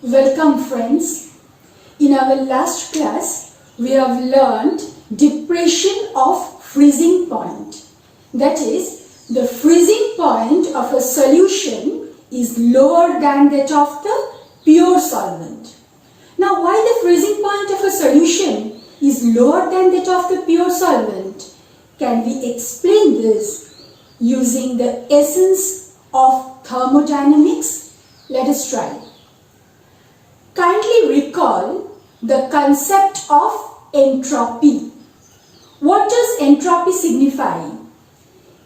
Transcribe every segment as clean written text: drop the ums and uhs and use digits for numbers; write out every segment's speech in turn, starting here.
Welcome friends. In our last class, we have learned depression of freezing point. That is, the freezing point of a solution is lower than that of the pure solvent. Now, why the freezing point of a solution is lower than that of the pure solvent? Can we explain this using the essence of thermodynamics? Let us try. Kindly recall the concept of entropy. What does entropy signify?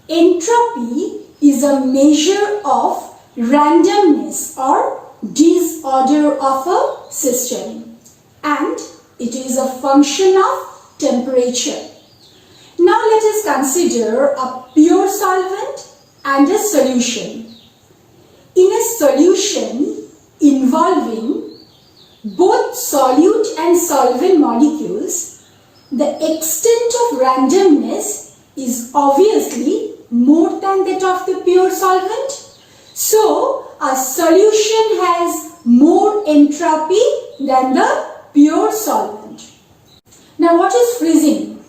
Entropy is a measure of randomness or disorder of a system, and it is a function of temperature. Now let us consider a pure solvent and a solution. In a solution involving both solute and solvent molecules, the extent of randomness is obviously more than that of the pure solvent. So, a solution has more entropy than the pure solvent. Now, what is freezing?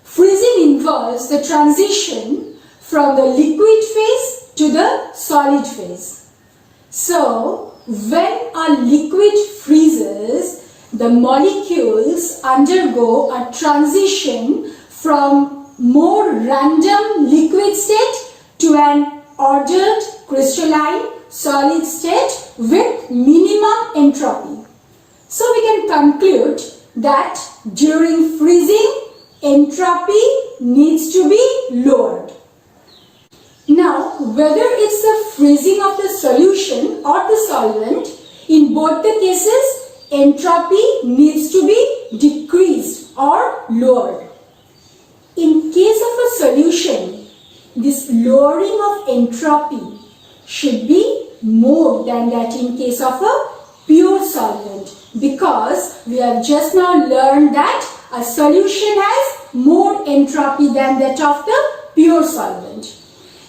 Freezing involves the transition from the liquid phase to the solid phase. So, when a liquid freezes, the molecules undergo a transition from more random liquid state to an ordered crystalline solid state with minimum entropy. So we can conclude that during freezing, entropy needs to be lowered. Now, whether it's the freezing of the solution or the solvent, in both the cases, entropy needs to be decreased or lowered. In case of a solution, this lowering of entropy should be more than that in case of a pure solvent, because we have just now learned that a solution has more entropy than that of the pure solvent.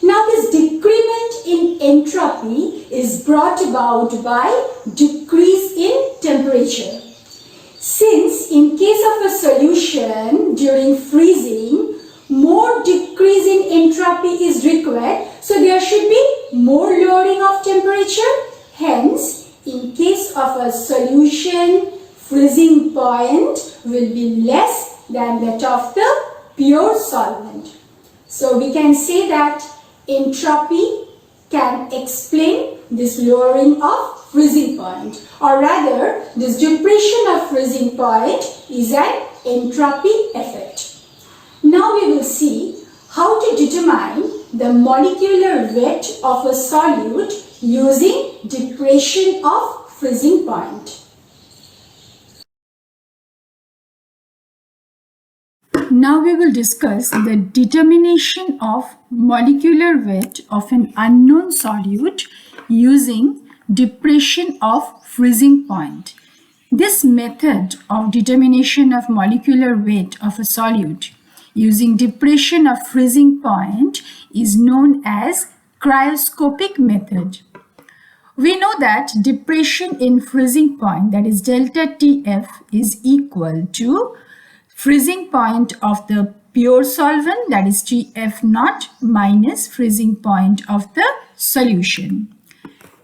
Now this decrement in entropy is brought about by decrease in temperature. Since in case of a solution during freezing, more decrease in entropy is required, so there should be more lowering of temperature. Hence, in case of a solution, freezing point will be less than that of the pure solvent. So we can say that entropy can explain this lowering of freezing point, or rather this depression of freezing point is an entropy effect. Now we will see how to determine the molecular weight of a solute using depression of freezing point. Now we will discuss the determination of molecular weight of an unknown solute using depression of freezing point. This method of determination of molecular weight of a solute using depression of freezing point is known as cryoscopic method. We know that depression in freezing point, that is delta TF, is equal to freezing point of the pure solvent, that is TF naught, minus freezing point of the solution.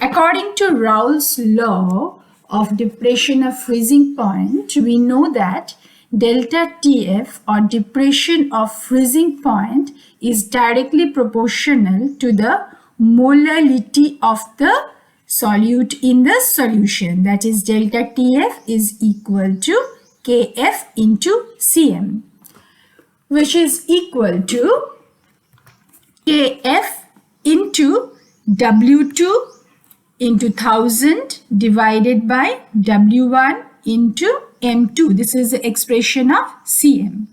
According to Raoult's law of depression of freezing point, we know that delta TF, or depression of freezing point, is directly proportional to the molality of the solute in the solution, that is delta TF is equal to Kf into Cm, which is equal to Kf into W2 into 1000 divided by W1 into M2. This is the expression of Cm.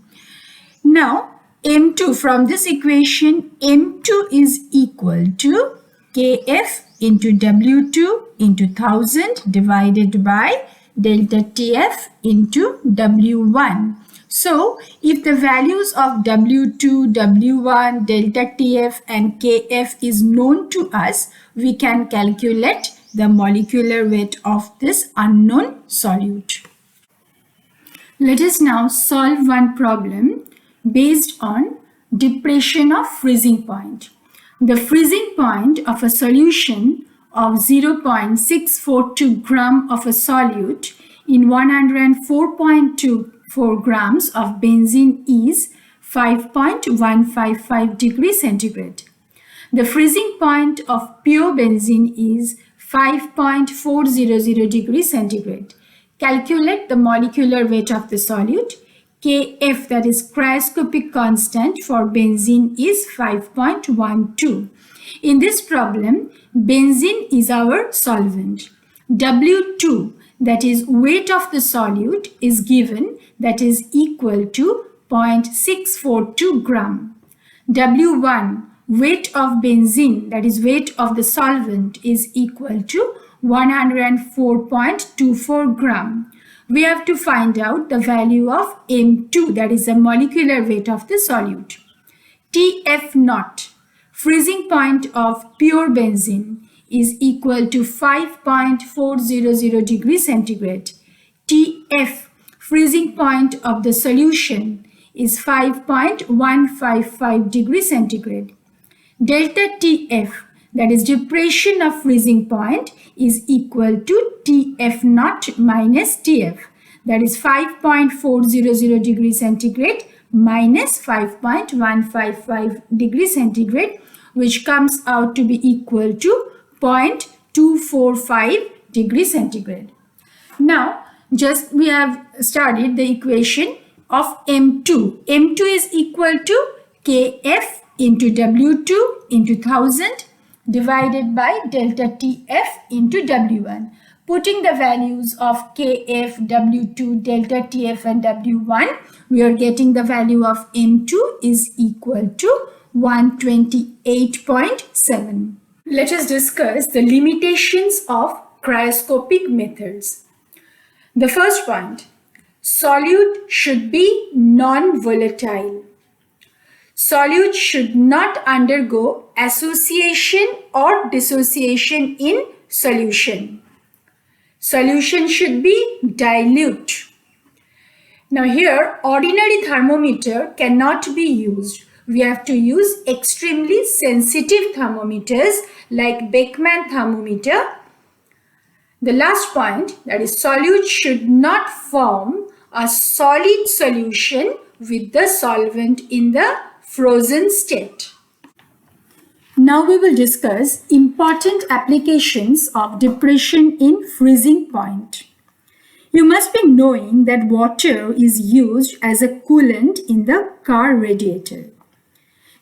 Now, M2, from this equation, M2 is equal to Kf into W2 into 1000 divided by delta TF into W1. So, if the values of W2, W1, delta TF and Kf is known to us, we can calculate the molecular weight of this unknown solute. Let us now solve one problem based on depression of freezing point. The freezing point of a solution of 0.642 gram of a solute in 104.24 grams of benzene is 5.155 degrees centigrade. The freezing point of pure benzene is 5.400 degrees centigrade. Calculate the molecular weight of the solute. Kf, that is cryoscopic constant for benzene, is 5.12. In this problem, benzene is our solvent. W2, that is weight of the solute, is given, that is equal to 0.642 gram. W1, weight of benzene, that is weight of the solvent, is equal to 104.24 gram. We have to find out the value of M2, that is the molecular weight of the solute. Tf naught, freezing point of pure benzene, is equal to 5.400 degrees centigrade. Tf, freezing point of the solution, is 5.155 degrees centigrade. Delta Tf, that is depression of freezing point, is equal to Tf naught minus Tf, that is 5.400 degrees centigrade minus 5.155 degrees centigrade, which comes out to be equal to 0.245 degrees centigrade. Now, just we have studied the equation of M2. M2 is equal to Kf into W2 into 1000 divided by delta Tf into W1. Putting the values of Kf, W2, delta Tf and W1, we are getting the value of M2 is equal to 128.7. Let us discuss the limitations of cryoscopic methods. The first point, solute should be non-volatile. Solute should not undergo association or dissociation in solution. Solution should be dilute. Now here, ordinary thermometer cannot be used. We have to use extremely sensitive thermometers like Beckman thermometer. The last point, that is solute should not form a solid solution with the solvent in the frozen state. Now we will discuss important applications of depression in freezing point. You must be knowing that water is used as a coolant in the car radiator.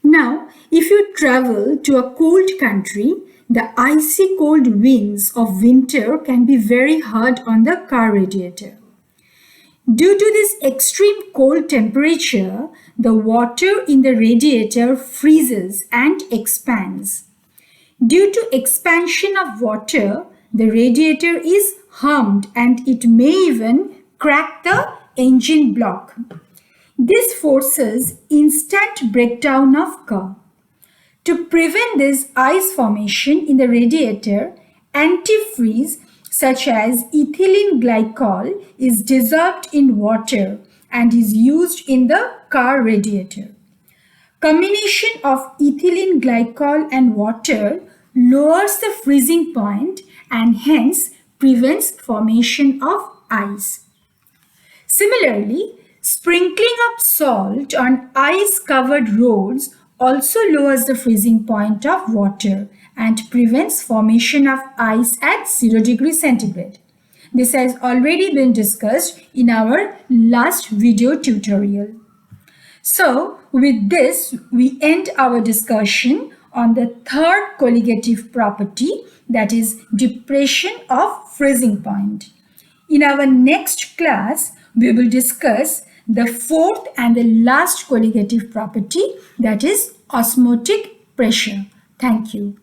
Now, if you travel to a cold country, the icy cold winds of winter can be very hard on the car radiator. Due to this extreme cold temperature, the water in the radiator freezes and expands. Due to expansion of water, the radiator is harmed and it may even crack the engine block. This forces instant breakdown of car. To prevent this ice formation in the radiator, antifreeze such as ethylene glycol is dissolved in water and is used in the car radiator. Combination of ethylene glycol and water lowers the freezing point and hence prevents formation of ice. Similarly, sprinkling of salt on ice-covered roads also lowers the freezing point of water and prevents formation of ice at 0 degrees centigrade. This has already been discussed in our last video tutorial. So, with this, we end our discussion on the third colligative property, that is depression of freezing point. In our next class, we will discuss the fourth and the last colligative property, that is osmotic pressure. Thank you.